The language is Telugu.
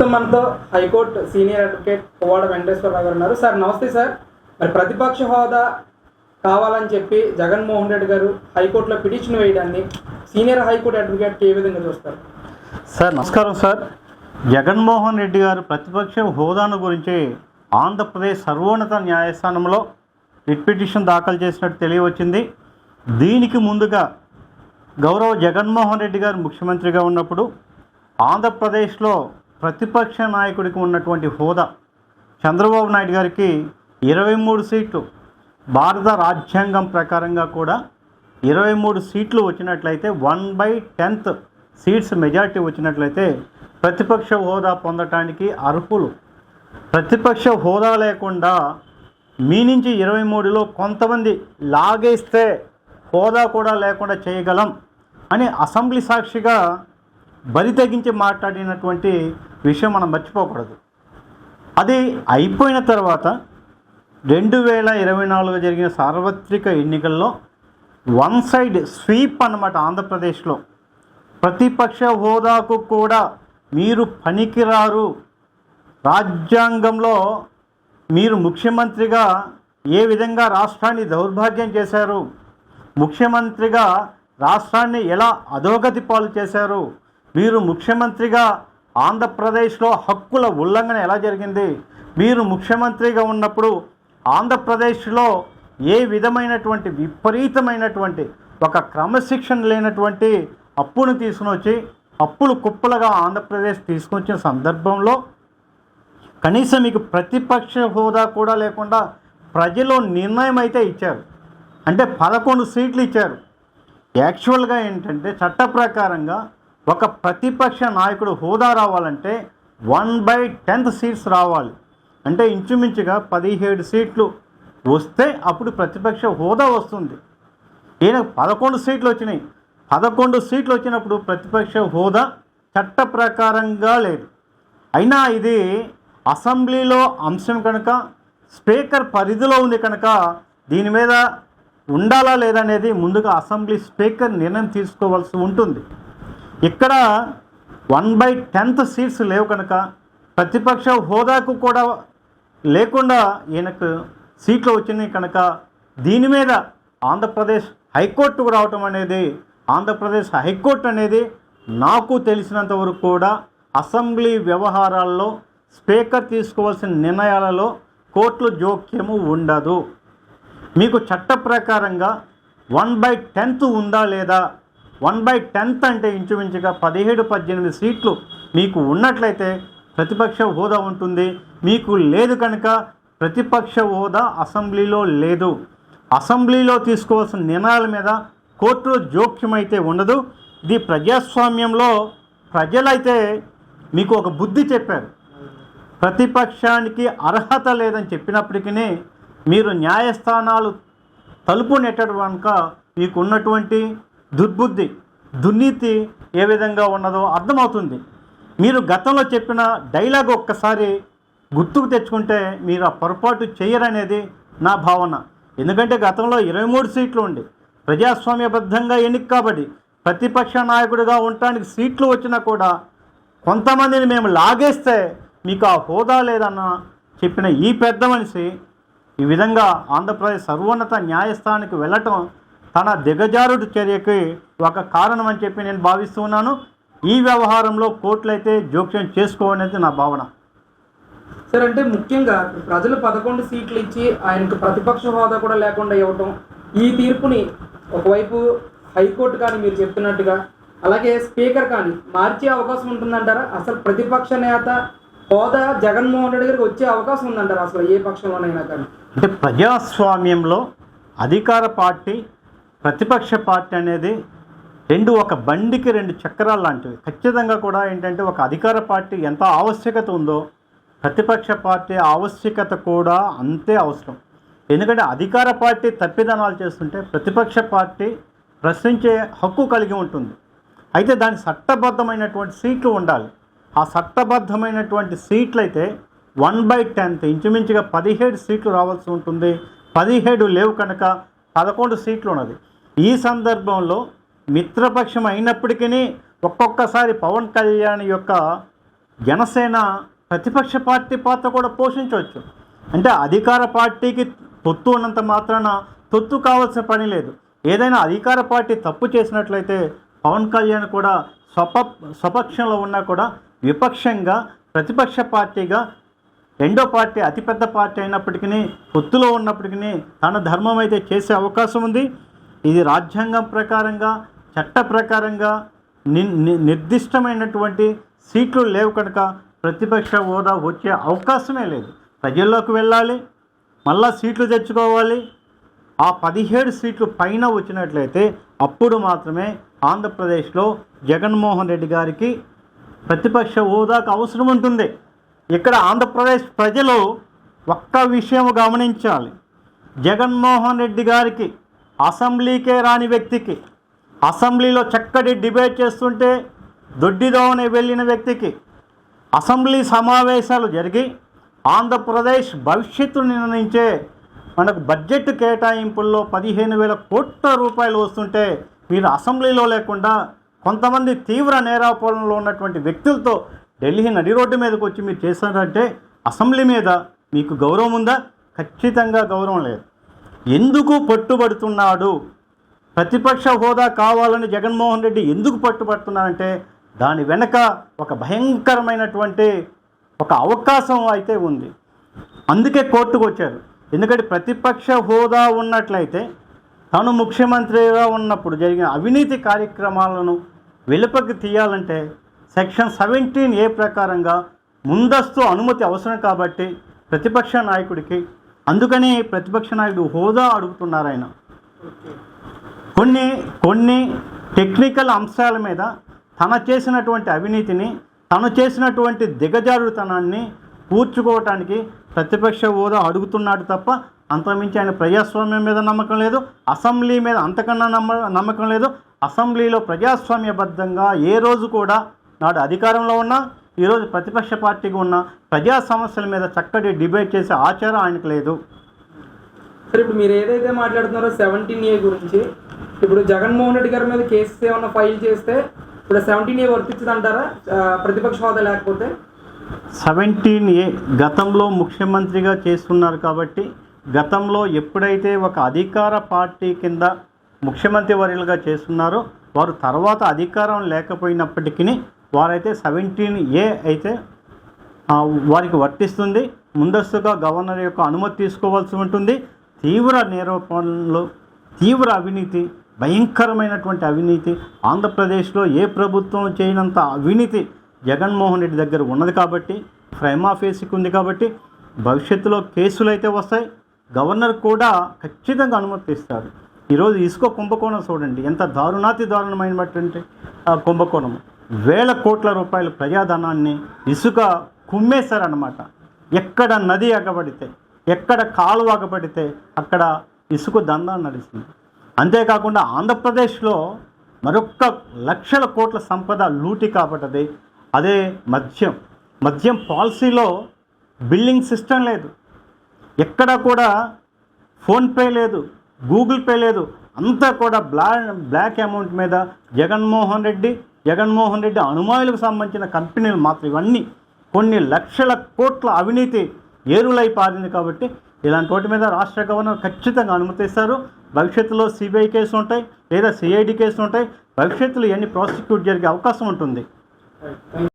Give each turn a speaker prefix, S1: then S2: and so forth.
S1: మనతో high court senior advocate Puvvada Venkateswararao గారు ఉన్నారు. సార్ నమస్తే సార్. మరి ప్రతిపక్ష హోదా కావాలని చెప్పి జగన్మోహన్ రెడ్డి గారు హైకోర్టులో పిటిషన్ వేయడాన్ని సీనియర్ హైకోర్టు అడ్వకేట్ ఏ విధంగా చూస్తారు?
S2: సార్ నమస్కారం సార్. జగన్మోహన్ రెడ్డి గారు ప్రతిపక్ష హోదాను గురించి ఆంధ్రప్రదేశ్ సర్వోన్నత న్యాయస్థానంలో రిట్ పిటిషన్ దాఖలు చేసినట్టు తెలియవచ్చింది. దీనికి ముందుగా గౌరవ జగన్మోహన్ రెడ్డి గారు ముఖ్యమంత్రిగా ఉన్నప్పుడు ఆంధ్రప్రదేశ్లో ప్రతిపక్ష నాయకుడికి ఉన్నటువంటి హోదా చంద్రబాబు నాయుడు గారికి 23 సీట్లు, భారత రాజ్యాంగం ప్రకారంగా కూడా 23 సీట్లు వచ్చినట్లయితే 1/10 సీట్స్ మెజారిటీ వచ్చినట్లయితే ప్రతిపక్ష హోదా పొందటానికి అర్హులు. ప్రతిపక్ష హోదా లేకుండా మీ నుంచి 23లో కొంతమంది లాగేస్తే హోదా కూడా లేకుండా చేయగలం అని అసెంబ్లీ సాక్షిగా బరి తెగించి మాట్లాడినటువంటి విషయం మనం మర్చిపోకూడదు. అది అయిపోయిన తర్వాత 2024 జరిగిన సార్వత్రిక ఎన్నికల్లో వన్ సైడ్ స్వీప్ అన్నమాట. ఆంధ్రప్రదేశ్లో ప్రతిపక్ష హోదాకు కూడా మీరు పనికిరారు, రాజ్యాంగంలో మీరు ముఖ్యమంత్రిగా ఏ విధంగా రాష్ట్రాన్ని దౌర్భాగ్యం చేశారు, ముఖ్యమంత్రిగా రాష్ట్రాన్ని ఎలా అధోగతి పాలు చేశారు, మీరు ముఖ్యమంత్రిగా ఆంధ్రప్రదేశ్లో హక్కుల ఉల్లంఘన ఎలా జరిగింది, మీరు ముఖ్యమంత్రిగా ఉన్నప్పుడు ఆంధ్రప్రదేశ్లో ఏ విధమైనటువంటి విపరీతమైనటువంటి ఒక క్రమశిక్షణ లేనటువంటి అప్పును తీసుకుని వచ్చి అప్పులు కుప్పలుగా ఆంధ్రప్రదేశ్ తీసుకొచ్చిన సందర్భంలో కనీసం మీకు ప్రతిపక్ష హోదా కూడా లేకుండా ప్రజలు నిర్ణయం అయితే ఇచ్చారు. అంటే 11 సీట్లు ఇచ్చారు. యాక్చువల్గా ఏంటంటే చట్ట ప్రకారంగా ఒక ప్రతిపక్ష నాయకుడు హోదా రావాలంటే 1/10 సీట్స్ రావాలి. అంటే ఇంచుమించుగా 17 సీట్లు వస్తే అప్పుడు ప్రతిపక్ష హోదా వస్తుంది. ఈయన 11 సీట్లు వచ్చినాయి. 11 సీట్లు వచ్చినప్పుడు ప్రతిపక్ష హోదా చట్ట ప్రకారంగా లేదు. అయినా ఇది అసెంబ్లీలో అంశం కనుక, స్పీకర్ పరిధిలో ఉంది కనుక దీని మీద ఉండాలా లేదనేది ముందుగా అసెంబ్లీ స్పీకర్ నిర్ణయం తీసుకోవాల్సి ఉంటుంది. ఇక్కడ 1/10 సీట్స్ లేవు కనుక ప్రతిపక్ష హోదాకు కూడా లేకుండా ఈయనకు సీట్లు వచ్చినాయి కనుక దీని మీద ఆంధ్రప్రదేశ్ హైకోర్టుకు రావటం అనేది, ఆంధ్రప్రదేశ్ హైకోర్టు అనేది నాకు తెలిసినంత వరకు కూడా అసెంబ్లీ వ్యవహారాల్లో స్పీకర్ తీసుకోవాల్సిన నిర్ణయాలలో కోర్టుల జోక్యము ఉండదు. మీకు చట్ట ప్రకారంగా 1/10 ఉందా లేదా, 1/10 అంటే ఇంచుమించుగా 17-18 సీట్లు మీకు ఉన్నట్లయితే ప్రతిపక్ష హోదా ఉంటుంది. మీకు లేదు కనుక ప్రతిపక్ష హోదా అసెంబ్లీలో లేదు. అసెంబ్లీలో తీసుకోవాల్సిన నిర్ణయాల మీద కోర్టులో జోక్యం అయితే ఉండదు. ఇది ప్రజాస్వామ్యంలో ప్రజలైతే మీకు ఒక బుద్ధి చెప్పారు. ప్రతిపక్షానికి అర్హత లేదని చెప్పినప్పటికీ మీరు న్యాయస్థానాలు తలుపు నెట్టడం కనుక మీకు ఉన్నటువంటి దుర్బుద్ధి, దుర్నీతి ఏ విధంగా ఉన్నదో అర్థమవుతుంది. మీరు గతంలో చెప్పిన డైలాగ్ ఒక్కసారి గుర్తుకు తెచ్చుకుంటే మీరు ఆ పొరపాటు చేయరనేది నా భావన. ఎందుకంటే గతంలో 23 సీట్లు ఉండి ప్రజాస్వామ్యబద్ధంగా ఎన్నిక కాబట్టి ప్రతిపక్ష నాయకుడిగా ఉండటానికి సీట్లు వచ్చినా కూడా కొంతమందిని మేము లాగేస్తే మీకు ఆ హోదా లేదన్న చెప్పిన ఈ పెద్ద మనిషి ఈ విధంగా ఆంధ్రప్రదేశ్ సర్వోన్నత న్యాయస్థానానికి వెళ్ళటం తన దిగజారుడు చర్యకి ఒక కారణం అని చెప్పి నేను భావిస్తున్నాను. ఈ వ్యవహారంలో కోర్టులు అయితే జోక్యం చేసుకోవాలనేది నా భావన.
S1: సార్ అంటే ముఖ్యంగా ప్రజలు 11 సీట్లు ఇచ్చి ఆయనకు ప్రతిపక్ష హోదా కూడా లేకుండా ఇవ్వటం, ఈ తీర్పుని ఒకవైపు హైకోర్టు కానీ మీరు చెప్తున్నట్టుగా అలాగే స్పీకర్ కానీ మార్చే అవకాశం ఉంటుందంటారా? అసలు ప్రతిపక్ష నేత హోదా జగన్మోహన్ రెడ్డి గారికి వచ్చే అవకాశం ఉందంటారా అసలు ఏ పక్షంలోనైనా కానీ?
S2: అంటే ప్రజాస్వామ్యంలో అధికార పార్టీ, ప్రతిపక్ష పార్టీ అనేది రెండు ఒక బండికి 2 చక్రాలు లాంటివి. ఖచ్చితంగా కూడా ఏంటంటే ఒక అధికార పార్టీ ఎంత ఆవశ్యకత ఉందో ప్రతిపక్ష పార్టీ ఆవశ్యకత కూడా అంతే అవసరం. ఎందుకంటే అధికార పార్టీ తప్పిదనాలు చేస్తుంటే ప్రతిపక్ష పార్టీ ప్రశ్నించే హక్కు కలిగి ఉంటుంది. అయితే దాని చట్టబద్ధమైనటువంటి సీట్లు ఉండాలి. ఆ చట్టబద్ధమైనటువంటి సీట్లు అయితే 1/10 ఇంచుమించుగా 17 సీట్లు రావాల్సి ఉంటుంది. 17 లేవు కనుక 11 సీట్లు ఉన్నది. ఈ సందర్భంలో మిత్రపక్షం అయినప్పటికీ ఒక్కొక్కసారి పవన్ కళ్యాణ్ యొక్క జనసేన ప్రతిపక్ష పార్టీ పాత్ర కూడా పోషించవచ్చు. అంటే అధికార పార్టీకి తొత్తు ఉన్నంత మాత్రాన తొత్తు కావాల్సిన పని లేదు. ఏదైనా అధికార పార్టీ తప్పు చేసినట్లయితే పవన్ కళ్యాణ్ కూడా స్వపక్షంలో ఉన్నా కూడా విపక్షంగా ప్రతిపక్ష పార్టీగా రెండో పార్టీ అతిపెద్ద పార్టీ అయినప్పటికీ పొత్తులో ఉన్నప్పటికీ తన ధర్మం అయితే చేసే అవకాశం ఉంది. ఇది రాజ్యాంగం ప్రకారంగా చట్ట ప్రకారంగా నిర్దిష్టమైనటువంటి సీట్లు లేవు కనుక ప్రతిపక్ష హోదా వచ్చే అవకాశమే లేదు. ప్రజల్లోకి వెళ్ళాలి, మళ్ళా సీట్లు తెచ్చుకోవాలి. ఆ 17 సీట్లు పైన వచ్చినట్లయితే అప్పుడు మాత్రమే ఆంధ్రప్రదేశ్లో జగన్మోహన్ రెడ్డి గారికి ప్రతిపక్ష హోదాకు అవసరం ఉంటుంది. ఇక్కడ ఆంధ్రప్రదేశ్ ప్రజలు ఒక్క విషయం గమనించాలి. జగన్మోహన్ రెడ్డి గారికి అసెంబ్లీకే రాని వ్యక్తికి, అసెంబ్లీలో చక్కటి డిబేట్ చేస్తుంటే దొడ్డిదోవని వెళ్ళిన వ్యక్తికి అసెంబ్లీ సమావేశాలు జరిగి ఆంధ్రప్రదేశ్ భవిష్యత్తును నిర్ణయించే మనకు బడ్జెట్ కేటాయింపుల్లో 15,000 కోట్ల రూపాయలు వస్తుంటే మీరు అసెంబ్లీలో లేకుండా కొంతమంది తీవ్ర నేరాపాలనలో ఉన్నటువంటి వ్యక్తులతో ఢిల్లీ నడి రోడ్డు మీదకి వచ్చి మీరు చేశారంటే అసెంబ్లీ మీద మీకు గౌరవం ఉందా? ఖచ్చితంగా గౌరవం లేదు. ఎందుకు పట్టుబడుతున్నాడు? ప్రతిపక్ష హోదా కావాలని జగన్మోహన్ రెడ్డి ఎందుకు పట్టుబడుతున్నారంటే దాని వెనక ఒక భయంకరమైనటువంటి ఒక అవకాశం అయితే ఉంది. అందుకే కోర్టుకు వచ్చారు. ఎందుకంటే ప్రతిపక్ష హోదా ఉన్నట్లయితే తాను ముఖ్యమంత్రిగా ఉన్నప్పుడు జరిగిన అవినీతి కార్యక్రమాలను వెలుపకి తీయాలంటే సెక్షన్ 17A ప్రకారంగా ముందస్తు అనుమతి అవసరం కాబట్టి ప్రతిపక్ష నాయకుడికి, అందుకని ప్రతిపక్ష నాయకుడు హోదా అడుగుతున్నారు. ఆయన కొన్ని టెక్నికల్ అంశాల మీద తను చేసినటువంటి అవినీతిని, తను చేసినటువంటి దిగజారుతనాన్ని పూడ్చుకోవటానికి ప్రతిపక్ష హోదా అడుగుతున్నాడు తప్ప అంతకుమించి ఆయన ప్రజాస్వామ్యం మీద నమ్మకం లేదు, అసెంబ్లీ మీద అంతకన్నా నమ్మకం లేదు. అసెంబ్లీలో ప్రజాస్వామ్యబద్ధంగా ఏ రోజు కూడా నాడు అధికారంలో ఉన్నా ఈరోజు ప్రతిపక్ష పార్టీగా ఉన్న ప్రజా సమస్యల మీద చక్కటి డిబేట్ చేసే ఆచారం ఆయనకు లేదు.
S1: సరే, ఇప్పుడు మీరు ఏదైతే మాట్లాడుతున్నారో 17A గురించి, ఇప్పుడు జగన్మోహన్ రెడ్డి గారి మీద కేసెస్ ఏమన్నా ఫైల్ చేస్తే ఇప్పుడు 17A వర్తించదు అంటారా ప్రతిపక్ష హోదా లేకపోతే?
S2: 17A గతంలో ముఖ్యమంత్రిగా చేస్తున్నారు కాబట్టి గతంలో ఎప్పుడైతే ఒక అధికార పార్టీ కింద ముఖ్యమంత్రి వర్యులుగా చేస్తున్నారో వారు తర్వాత అధికారం లేకపోయినప్పటికీ వారైతే 17A అయితే వారికి వర్తిస్తుంది. ముందస్తుగా గవర్నర్ యొక్క అనుమతి తీసుకోవాల్సి ఉంటుంది. తీవ్ర నేరాపాలనలు, తీవ్ర అవినీతి, భయంకరమైనటువంటి అవినీతి ఆంధ్రప్రదేశ్లో ఏ ప్రభుత్వం చేయనంత అవినీతి జగన్మోహన్ రెడ్డి దగ్గర ఉన్నది కాబట్టి, ప్రైమా ఫేసిక్ ఉంది కాబట్టి భవిష్యత్తులో కేసులు అయితే వస్తాయి. గవర్నర్ కూడా ఖచ్చితంగా అనుమతిస్తారు. ఈరోజు ఇసుక కుంభకోణం చూడండి, ఎంత దారుణమైనటువంటి కుంభకోణం. వేల కోట్ల రూపాయల ప్రజాధనాన్ని ఇసుక కుమ్మేశారన్నమాట. ఎక్కడ నది అగబడితే, ఎక్కడ కాలువ అగబడితే అక్కడ ఇసుక దందా నడుస్తుంది. అంతేకాకుండా ఆంధ్రప్రదేశ్లో మరొక్క లక్షల కోట్ల సంపద లూటి కాబట్టది. అదే మద్యం పాలసీలో బిల్లింగ్ సిస్టమ్ లేదు, ఎక్కడ కూడా ఫోన్పే లేదు, గూగుల్ పే లేదు. అంతా కూడా బ్లాక్ అమౌంట్ మీద జగన్మోహన్ రెడ్డి అనుమానులకు సంబంధించిన కంపెనీలు మాత్రం ఇవన్నీ కొన్ని లక్షల కోట్ల అవినీతి ఏరులై పారింది. కాబట్టి ఇలాంటి వాటి మీద రాష్ట్ర గవర్నర్ ఖచ్చితంగా అనుమతిస్తారు. భవిష్యత్తులో సిబిఐ కేసులు ఉంటాయి, లేదా సిఐడి కేసులు ఉంటాయి. భవిష్యత్తులో ఇవన్నీ ప్రాసిక్యూట్ జరిగే అవకాశం ఉంటుంది.